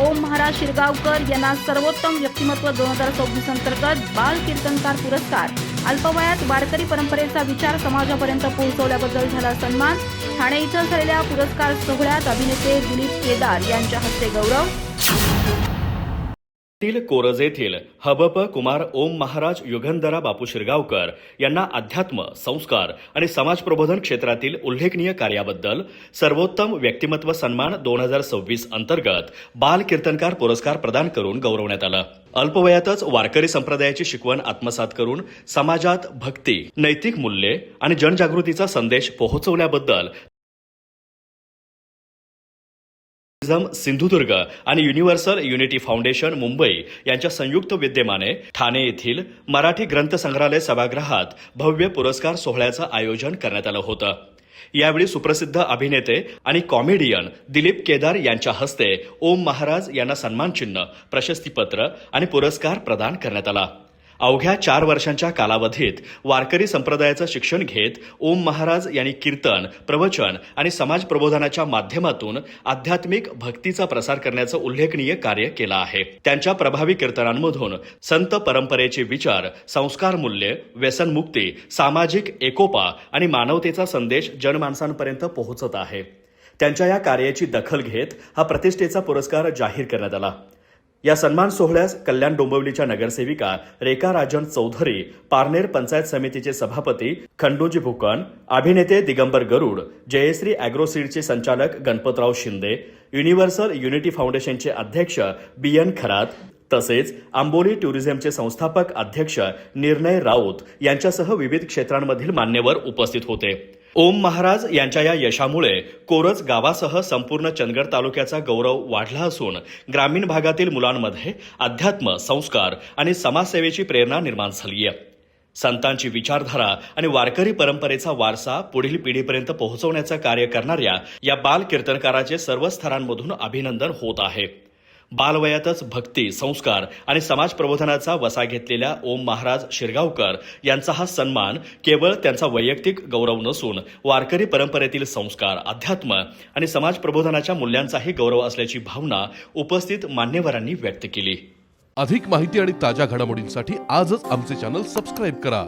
ओम महाराज शिरगावकर यांना सर्वोत्तम व्यक्तिमत्व 2026 अंतर्गत बाल कीर्तनकार पुरस्कार, अल्पवयात वारकरी परंपरेचा विचार समाजापर्यंत पोहोचवल्याबद्दल झाला सन्मान। ठाणे इथं झालेल्या पुरस्कार सोहळ्यात अभिनेते दिलीप केदार यांच्या हस्ते गौरव। कोरज येथील हबप कुमार ओम महाराज युगंधरा बापू शिरगावकर यांना अध्यात्म, संस्कार आणि समाज प्रबोधन क्षेत्रातील उल्लेखनीय कार्याबद्दल सर्वोत्तम व्यक्तिमत्व सन्मान 2026 अंतर्गत बाल कीर्तनकार पुरस्कार प्रदान करून गौरवण्यात आलं। अल्पवयातच वारकरी संप्रदायाची शिकवण आत्मसात करून समाजात भक्ती, नैतिक मूल्ये आणि जनजागृतीचा संदेश पोहोचवल्याबद्दल सिंधुदुर्ग आणि युनिव्हर्सल युनिटी फाउंडेशन मुंबई यांच्या संयुक्त विद्यमाने ठाणे येथील मराठी ग्रंथ संग्रहालय सभागृहात भव्य पुरस्कार सोहळ्याचं आयोजन करण्यात आलं होतं। यावेळी सुप्रसिद्ध अभिनेते आणि कॉमेडियन दिलीप केदार यांच्या हस्ते ओम महाराज यांना सन्मानचिन्ह, प्रशस्तीपत्र आणि पुरस्कार प्रदान करण्यात आला। अवघ्या 4 वर्षांच्या कालावधीत वारकरी संप्रदायाचं शिक्षण घेत ओम महाराज यांनी कीर्तन, प्रवचन आणि समाज प्रबोधनाच्या माध्यमातून आध्यात्मिक भक्तीचा प्रसार करण्याचं उल्लेखनीय कार्य केलं आहे। त्यांच्या प्रभावी कीर्तनांमधून संत परंपरेचे विचार, संस्कार मूल्ये, व्यसनमुक्ती, सामाजिक एकोपा आणि मानवतेचा संदेश जनमानसांपर्यंत पोहोचत आहे। त्यांच्या या कार्याची दखल घेत हा प्रतिष्ठेचा पुरस्कार जाहीर करण्यात आला। या सन्मान सोहळ्यास कल्याण डोंबिवलीच्या नगरसेविका रेखा राजन चौधरी, पारनेर पंचायत समितीचे सभापती खंडोजी भुकन, अभिनेते दिगंबर गरुड, जयश्री अॅग्रोसीडचे संचालक गणपतराव शिंदे, युनिव्हर्सल युनिटी फाउंडेशनचे अध्यक्ष BN खरात तसेच आंबोली टुरिझमचे संस्थापक अध्यक्ष निर्णय राऊत यांच्यासह विविध क्षेत्रांमधील मान्यवर उपस्थित होते। ओम महाराज यांच्या या यशामुळे कोरज गावासह संपूर्ण चंदगड तालुक्याचा गौरव वाढला असून ग्रामीण भागातील मुलांमध्ये अध्यात्म, संस्कार आणि समाजसेवेची प्रेरणा निर्माण झाली आहे। संतांची विचारधारा आणि वारकरी परंपरेचा वारसा पुढील पिढीपर्यंत पोहोचवण्याचं कार्य करणाऱ्या या बाल कीर्तनकाराचे सर्व स्तरांमधून अभिनंदन होत आहे। बालवयातच भक्ती, संस्कार आणि समाज प्रबोधनाचा वसा घेतलेल्या ओम महाराज शिरगावकर यांचा हा सन्मान केवळ त्यांचा वैयक्तिक गौरव नसून वारकरी परंपरेतील संस्कार, अध्यात्म आणि समाज प्रबोधनाच्या मूल्यांचाही गौरव असल्याची भावना उपस्थित मान्यवरांनी व्यक्त केली। अधिक माहिती आणि ताज्या घडामोडींसाठी आजच आमचे चॅनल सबस्क्राईब करा।